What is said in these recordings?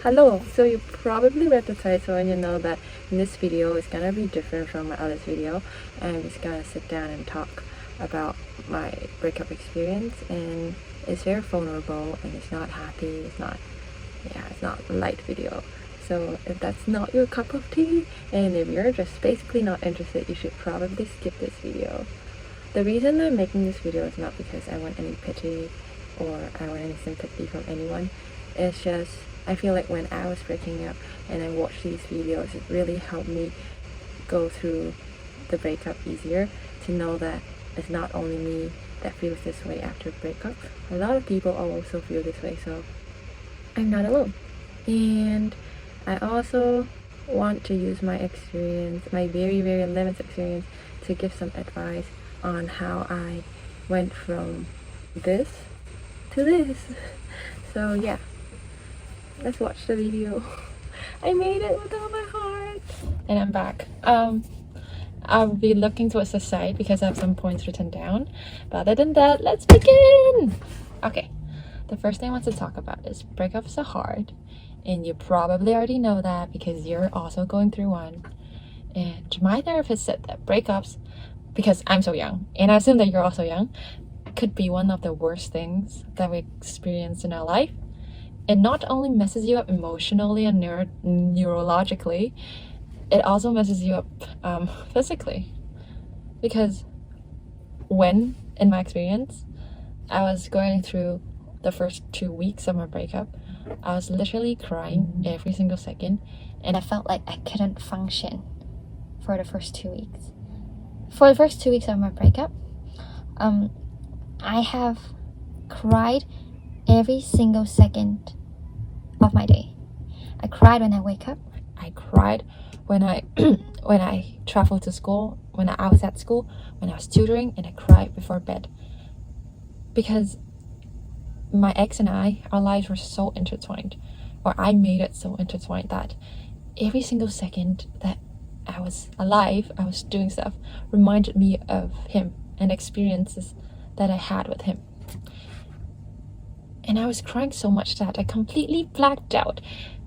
Hello, so you probably read the title and you know that this video is gonna be different from my other video. I'm just gonna sit down and talk about my breakup experience, and it's very vulnerable and it's not happy, it's not light video. So if that's not your cup of tea, and if you're just basically not interested, you should probably skip this video. The reason I'm making this video is not because I want any pity or I want any sympathy from anyone. It's just I feel like when I was breaking up and I watched these videos, it really helped me go through the breakup easier, to know that it's not only me that feels this way after breakup. A lot of people also feel this way, so I'm not alone. And I also want to use my experience, my very limited experience, to give some advice on how I went from this to this. So yeah, let's watch the video. I made it with all my heart. And I'm back. I'll be looking towards the side because I have some points written down. But other than that, let's begin! Okay, the first thing I want to talk about is breakups are hard. And you probably already know that because you're also going through one. And my therapist said that breakups, because I'm so young, and I assume that you're also young, could be one of the worst things that we experience in our life. It not only messes you up emotionally and neurologically, it also messes you up physically. Because when, in my experience, I was going through the first 2 weeks of my breakup, I was literally crying every single second, and I felt like I couldn't function for the first 2 weeks. For the first 2 weeks of my breakup, I have cried every single second of my day. I cried when I wake up. I cried when I when I traveled to school, when I was at school, when I was tutoring, and I cried before bed. Because my ex and I, our lives were so intertwined, or I made it so intertwined that every single second that I was alive, I was doing stuff, reminded me of him and experiences that I had with him. And I was crying so much that I completely blacked out.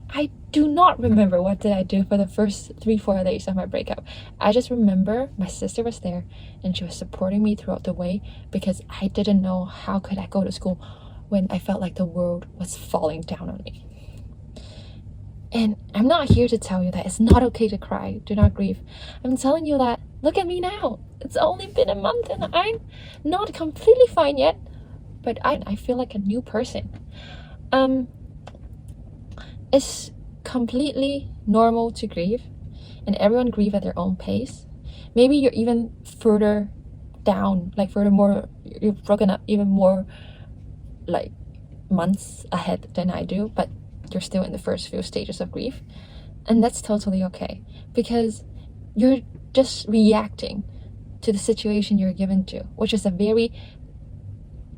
I do not remember what did I do for the first 3-4 days of my breakup. I just remember my sister was there and she was supporting me throughout the way, because I didn't know how could I go to school when I felt like the world was falling down on me. And I'm not here to tell you that it's not okay to cry, do not grieve. I'm telling you that, look at me now. It's only been a month and I'm not completely fine yet, but I feel like a new person. It's completely normal to grieve, and everyone grieve at their own pace. Maybe you're even further down, like furthermore, you've broken up even more like months ahead than I do, but you're still in the first few stages of grief, and that's totally okay, because you're just reacting to the situation you're given to, which is a very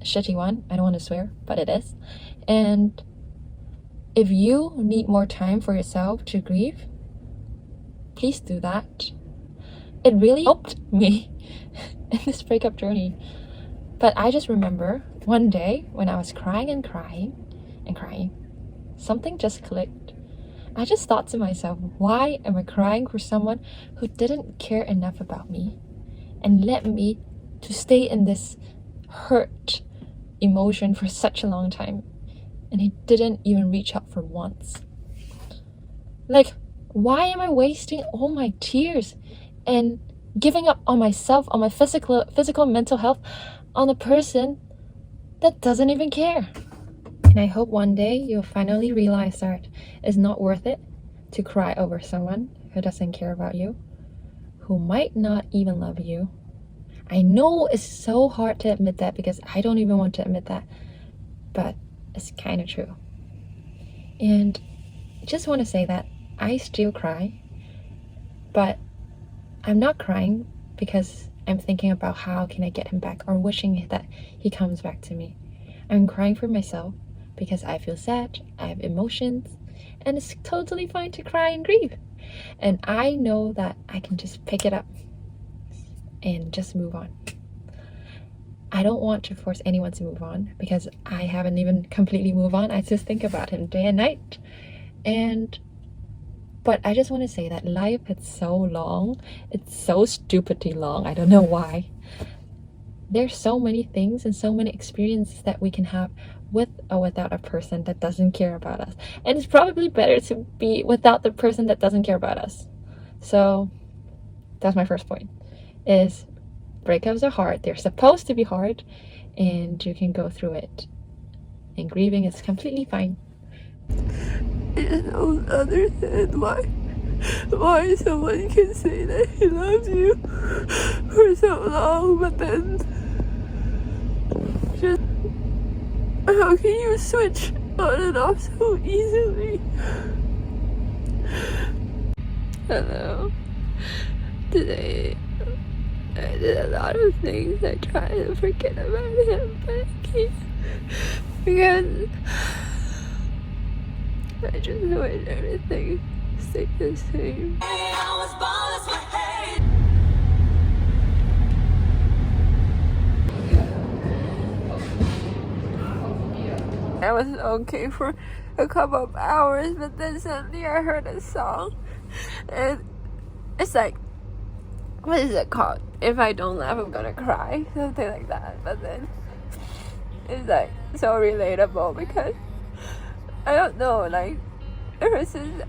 shitty one. I don't want to swear, but it is. And if you need more time for yourself to grieve, please do that. It really helped me in this breakup journey. But I just remember one day when I was crying and crying and crying, something just clicked. I just thought to myself, why am I crying for someone who didn't care enough about me and let me to stay in this hurt emotion for such a long time, and he didn't even reach out for once? Like, why am I wasting all my tears and giving up on myself, on my physical mental health, on a person that doesn't even care? And I hope one day you'll finally realize that it's not worth it to cry over someone who doesn't care about you, who might not even love you. I know it's so hard to admit that, because I don't even want to admit that, but it's kind of true. And I just want to say that I still cry, but I'm not crying because I'm thinking about how can I get him back or wishing that he comes back to me. I'm crying for myself because I feel sad, I have emotions, and it's totally fine to cry and grieve. And I know that I can just pick it up and just move on. I don't want to force anyone to move on, because I haven't even completely moved on. I just think about him day and night. And but I just want to say that life is so long. It's so stupidly long. I don't know why. There's so many things and so many experiences that we can have with or without a person that doesn't care about us. And it's probably better to be without the person that doesn't care about us. So that's my first point, is breakups are hard. They're supposed to be hard, and you can go through it. And grieving is completely fine. And on the other hand, why someone can say that he loves you for so long, but then just how can you switch on and off so easily? Hello. Today I did a lot of things. I try to forget about him, but I can't because I just wish everything stayed the same. I was okay for a couple of hours, but then suddenly I heard a song, and it's like, what is it called? If I don't laugh, I'm gonna cry, something like that. But then it's like so relatable because I don't know, like ever since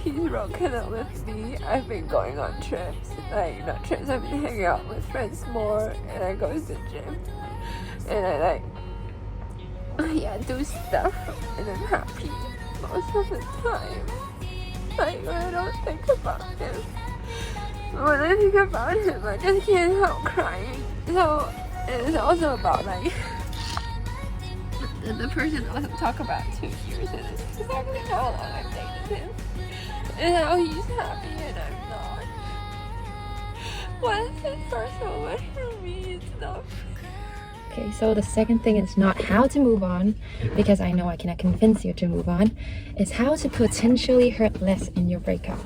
he's broken up with me, I've been going on trips, like not trips, I've been hanging out with friends more, and I go to the gym, and I like do stuff, and I'm happy most of the time. Like when I don't think about him, when I think about him, I just can't help crying. So it's also about like the person also talk about 2 years, and it's exactly how long I've dated him, and how he's happy and I'm not. Why is it for so much for me? It's not. Okay, so the second thing is not how to move on, because I know I cannot convince you to move on, is how to potentially hurt less in your breakup.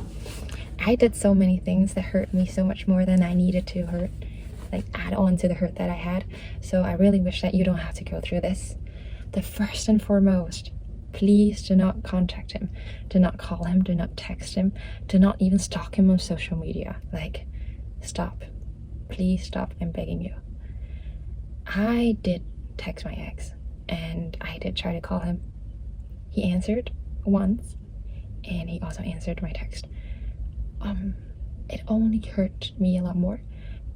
I did so many things that hurt me so much more than I needed to hurt, like add on to the hurt that I had. So I really wish that you don't have to go through this. The first and foremost, please do not contact him. Do not call him, do not text him, do not even stalk him on social media. Like, stop. Please stop, I'm begging you. I did text my ex, and I did try to call him. He answered once, and he also answered my text. It only hurt me a lot more,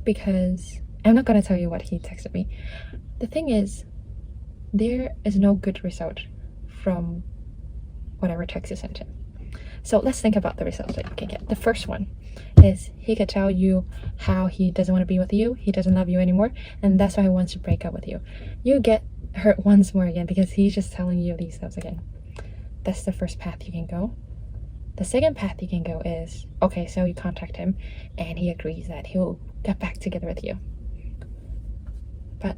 because I'm not gonna tell you what he texted me. The thing is, there is no good result from whatever text you sent him. So let's think about the results that you can get. The first one is he could tell you how he doesn't want to be with you, he doesn't love you anymore, and that's why he wants to break up with you. You get hurt once more again because he's just telling you these stuff again. That's the first path you can go. The second path you can go is, okay, so you contact him and he agrees that he'll get back together with you. But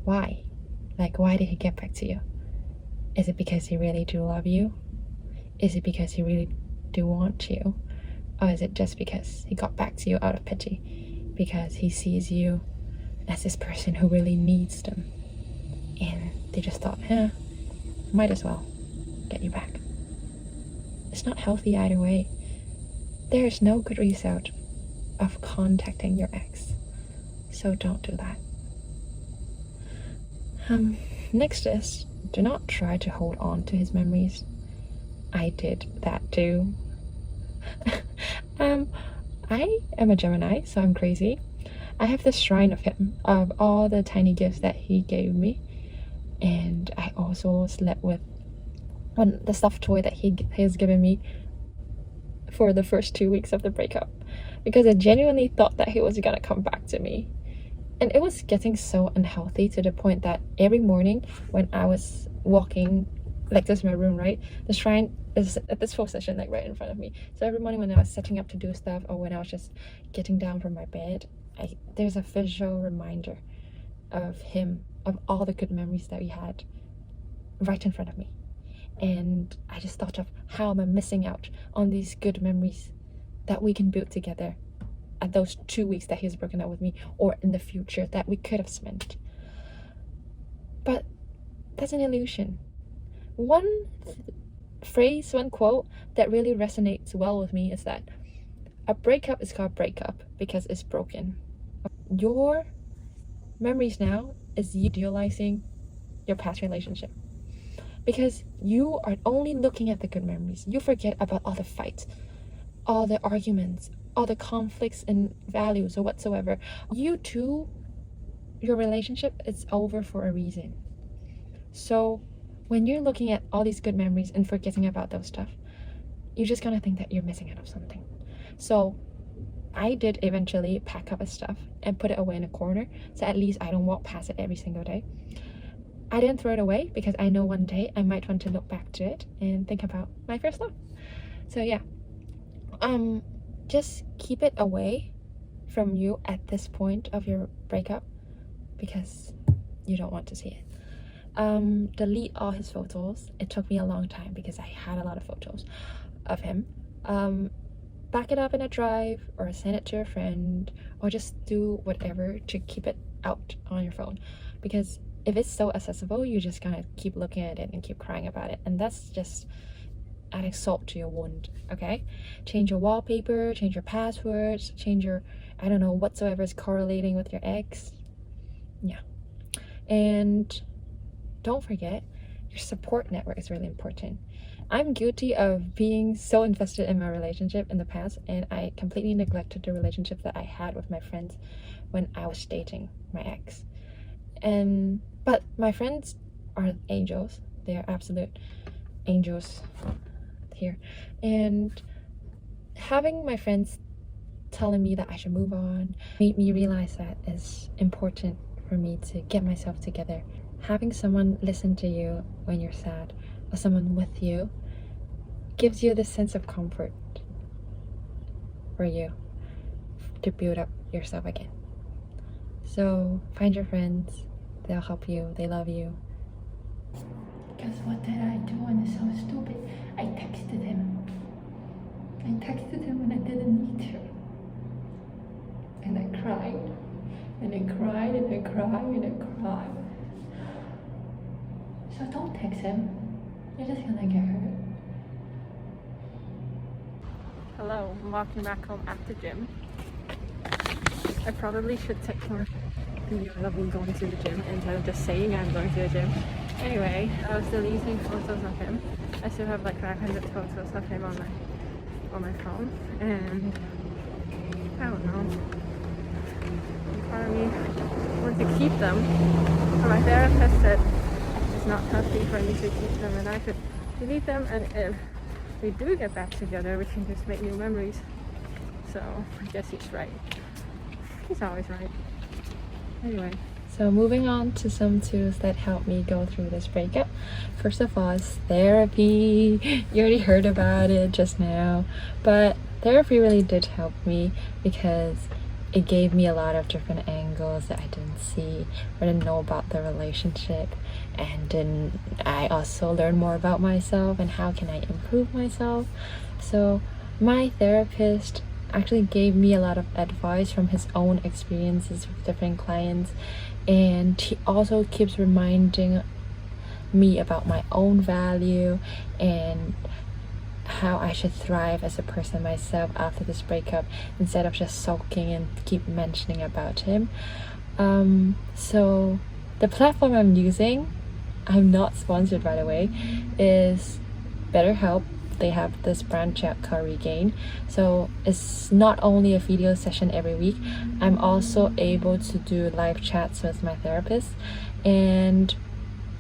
why? Like, why did he get back to you? Is it because he really do love you? Is it because he really do want you? Or is it just because he got back to you out of pity? Because he sees you as this person who really needs them. And they just thought, might as well get you back. It's not healthy either way. There is no good result of contacting your ex. So don't do that. Next is, do not try to hold on to his memories. I did that too. I am a Gemini, so I'm crazy. I have this shrine of him, of all the tiny gifts that he gave me. And I also slept with the stuffed toy that he has given me for the first 2 weeks of the breakup, because I genuinely thought that he was gonna come back to me. And it was getting so unhealthy to the point that every morning when I was walking, like this is my room, right? The shrine is at this position, like right in front of me. So every morning when I was setting up to do stuff, or when I was just getting down from my bed, there's a visual reminder of him, of all the good memories that we had right in front of me. And I just thought of how am I missing out on these good memories that we can build together at those 2 weeks that he's broken up with me, or in the future that we could have spent. But that's an illusion. One phrase, one quote that really resonates well with me is that a breakup is called breakup because it's broken. Your memories now is you idealizing your past relationship, because you are only looking at the good memories. You forget about all the fights, all the arguments, all the conflicts in values or whatsoever. You too, your relationship is over for a reason. So when you're looking at all these good memories and forgetting about those stuff, you're just gonna think that you're missing out on something. So I did eventually pack up his stuff and put it away in a corner, so at least I don't walk past it every single day. I didn't throw it away because I know one day I might want to look back to it and think about my first love. So yeah, just keep it away from you at this point of your breakup because you don't want to see it. Delete all his photos. It took me a long time because I had a lot of photos of him. Back it up in a drive or send it to a friend, or just do whatever to keep it out on your phone, because if it's so accessible, you're just gonna keep looking at it and keep crying about it, and that's just adding salt to your wound. Okay, change your wallpaper, change your passwords, change your, I don't know, whatsoever is correlating with your ex. Yeah, and don't forget, your support network is really important. I'm guilty of being so invested in my relationship in the past, and I completely neglected the relationship that I had with my friends when I was dating my ex. But my friends are angels. They are absolute angels here. And having my friends telling me that I should move on made me realize that it's important for me to get myself together. Having someone listen to you when you're sad, or someone with you, gives you this sense of comfort for you to build up yourself again. So find your friends, they'll help you, they love you. Because what did I do when it's so stupid? I texted him when I didn't need to. And I cried, and I cried, and I cried, and I cried. So don't text him, you're just gonna get hurt. Hello, I'm walking back home after gym. I probably should take more video of me going to the gym instead of just saying I'm going to the gym. Anyway, I was deleting photos of him. I still have like 500 photos of him on my phone, and I don't know. Part of me wants to keep them, but my therapist said it's not healthy for me to keep them, and I should delete them, and if we do get back together, we can just make new memories. So I guess he's right. He's always right. Anyway, so moving on to some tools that help me go through this breakup. First of all is therapy. You already heard about it just now, but therapy really did help me because it gave me a lot of different angles that I didn't see or didn't know about the relationship, and then I also learned more about myself and how can I improve myself. So my therapist actually gave me a lot of advice from his own experiences with different clients, and he also keeps reminding me about my own value and how I should thrive as a person myself after this breakup, instead of just sulking and keep mentioning about him. So the platform I'm using, I'm not sponsored by the way, is BetterHelp. They have this branch out called Regain. So it's not only a video session every week, I'm also able to do live chats with my therapist. And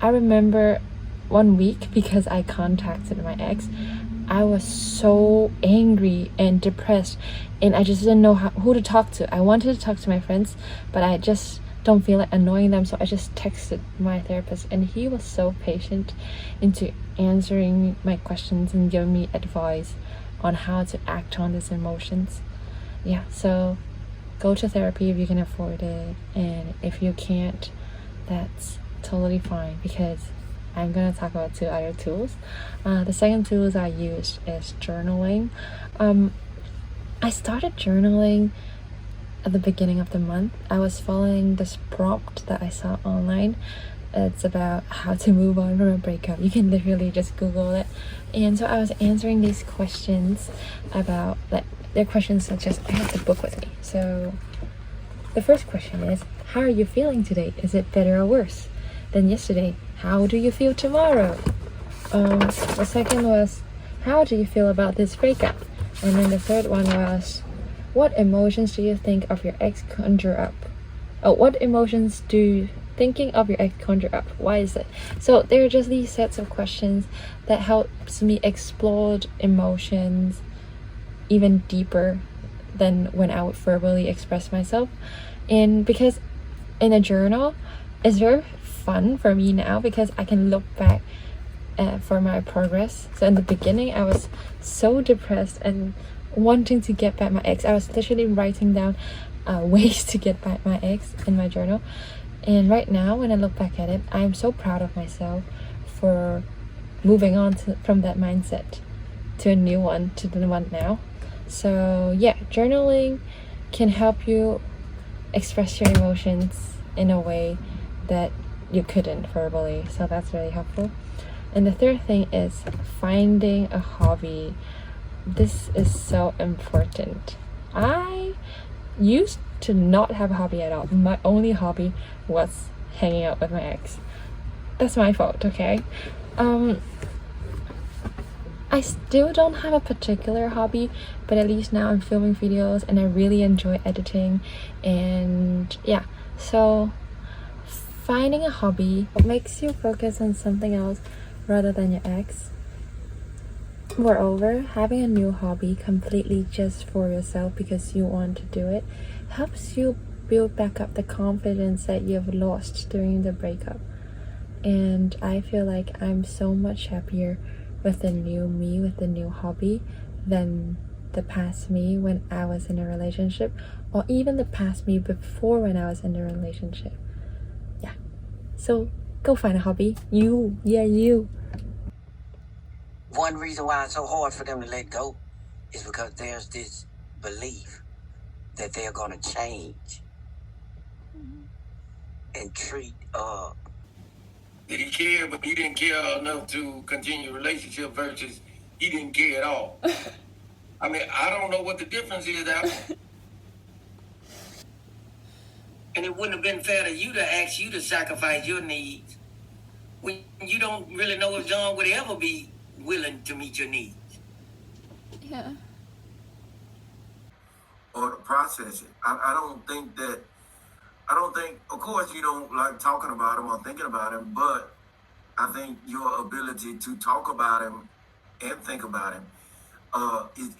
I remember one week, because I contacted my ex, I was so angry and depressed, and I just didn't know who to talk to. I wanted to talk to my friends, but I just don't feel like annoying them, so I just texted my therapist, and he was so patient into answering my questions and giving me advice on how to act on these emotions. Yeah, so go to therapy if you can afford it, and if you can't, that's totally fine, because I'm gonna talk about two other tools. The second tools I used is journaling. I started journaling at the beginning of the month. I was following this prompt that I saw online, It's about how to move on from a breakup. You can literally just Google it. And so I was answering these questions about, like, they're questions such as, I have the book with me. So the first question is, how are you feeling today? Is it better or worse than yesterday? How do you feel tomorrow? The second was, how do you feel about this breakup? And then the third one was, what emotions do you think of your ex conjure up? What emotions do thinking of your ex conjure up? Why is it? So there are just these sets of questions that helps me explore emotions even deeper than when I would verbally express myself. And because in a journal, it's very fun for me now because I can look back for my progress. So in the beginning, I was so depressed and wanting to get back my ex. I was literally writing down ways to get back my ex in my journal. And right now, when I look back at it, I'm so proud of myself for moving on from that mindset to a new one, to the one now. So yeah, journaling can help you express your emotions in a way that you couldn't verbally. So that's really helpful. And the third thing is finding a hobby. This is so important. I used to not have a hobby at all. My only hobby was hanging out with my ex. That's my fault, okay? I still don't have a particular hobby, but at least now I'm filming videos and I really enjoy editing. And yeah, so finding a hobby makes you focus on something else rather than your ex. Moreover, having a new hobby completely just for yourself because you want to do it helps you build back up the confidence that you have lost during the breakup. And I feel like I'm so much happier with the new me, with the new hobby, than the past me when I was in a relationship, or even the past me before when I was in a relationship. Yeah. So go find a hobby. You. One reason why it's so hard for them to let go is because there's this belief that they're gonna change and treat Did he care, but he didn't care enough to continue a relationship versus he didn't care at all? I mean, I don't know what the difference is out. And it wouldn't have been fair to you to ask you to sacrifice your needs when you don't really know if John would ever be willing to meet your needs. Yeah. Or to process it. I don't think, of course, you don't like talking about him or thinking about him, but I think your ability to talk about him and think about him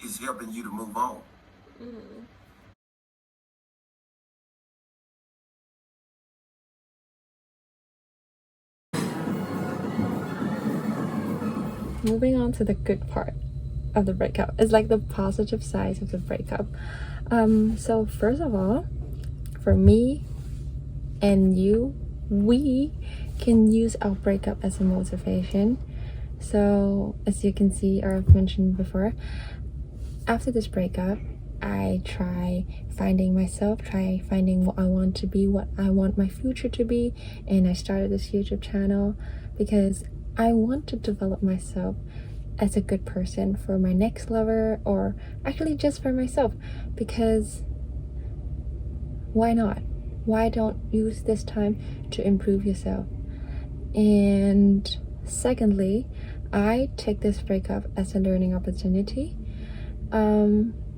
is helping you to move on. Moving on to the good part of the breakup. It's like the positive sides of the breakup. So first of all, for me and you, we can use our breakup as a motivation. So as you can see, or I've mentioned before, after this breakup, I try finding myself, try finding what I want to be, what I want my future to be, and I started this YouTube channel because I want to develop myself as a good person for my next lover, or actually just for myself, because why not? Why don't use this time to improve yourself? And secondly, I take this breakup as a learning opportunity,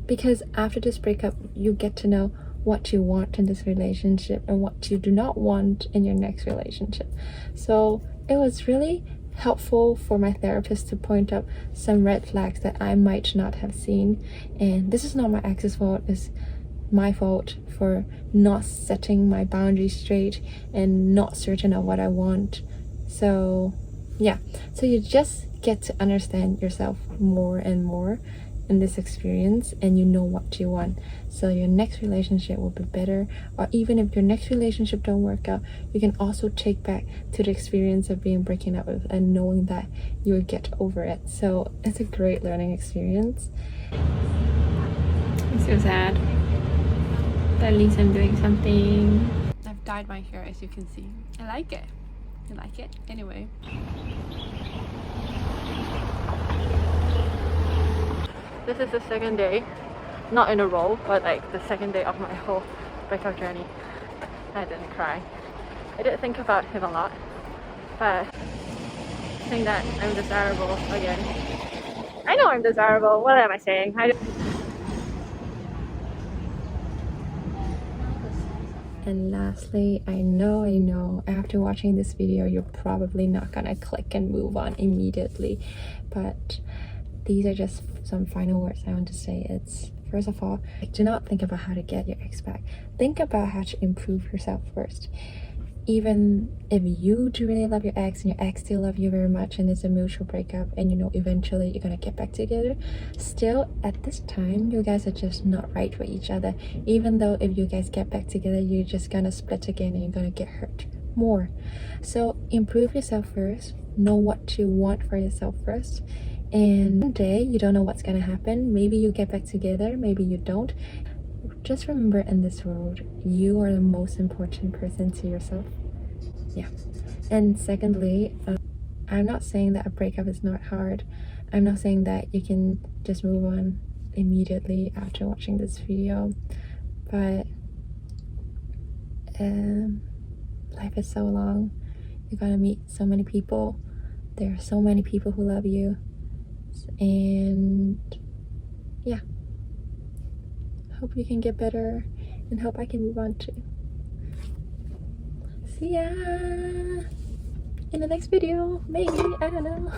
because after this breakup, you get to know what you want in this relationship and what you do not want in your next relationship. So it was really helpful for my therapist to point out some red flags that I might not have seen. And this is not my ex's fault, it's my fault for not setting my boundaries straight and not certain of what I want. So yeah, so you just get to understand yourself more and more in this experience, and you know what you want, so your next relationship will be better. Or even if your next relationship don't work out, you can also take back to the experience of being breaking up with and knowing that you will get over it. So it's a great learning experience. I'm so sad. But at least I'm doing something. I've dyed my hair, as you can see. I like it. You like it? Anyway. This is the second day, not in a row, but like the second day of my whole breakup journey. I didn't cry. I did think about him a lot, but I think that I'm desirable again. I know I'm desirable. What am I saying? And lastly, I know, after watching this video, you're probably not gonna click and move on immediately, but these are just some final words I want to say. It's, first of all, do not think about how to get your ex back. Think about how to improve yourself first. Even if you do really love your ex and your ex still love you very much and it's a mutual breakup and you know eventually you're gonna get back together, still at this time you guys are just not right for each other. Even though if you guys get back together, you're just gonna split again and you're gonna get hurt more. So improve yourself first, know what you want for yourself first, and one day you don't know what's gonna happen. Maybe you get back together, maybe you don't. Just remember, in this world, you are the most important person to yourself. Yeah. And secondly, I'm not saying that a breakup is not hard. I'm not saying that you can just move on immediately after watching this video. But life is so long. You're gonna meet so many people. There are so many people who love you. And yeah. Hope you can get better and hope I can move on too. See ya in the next video, maybe, I don't know.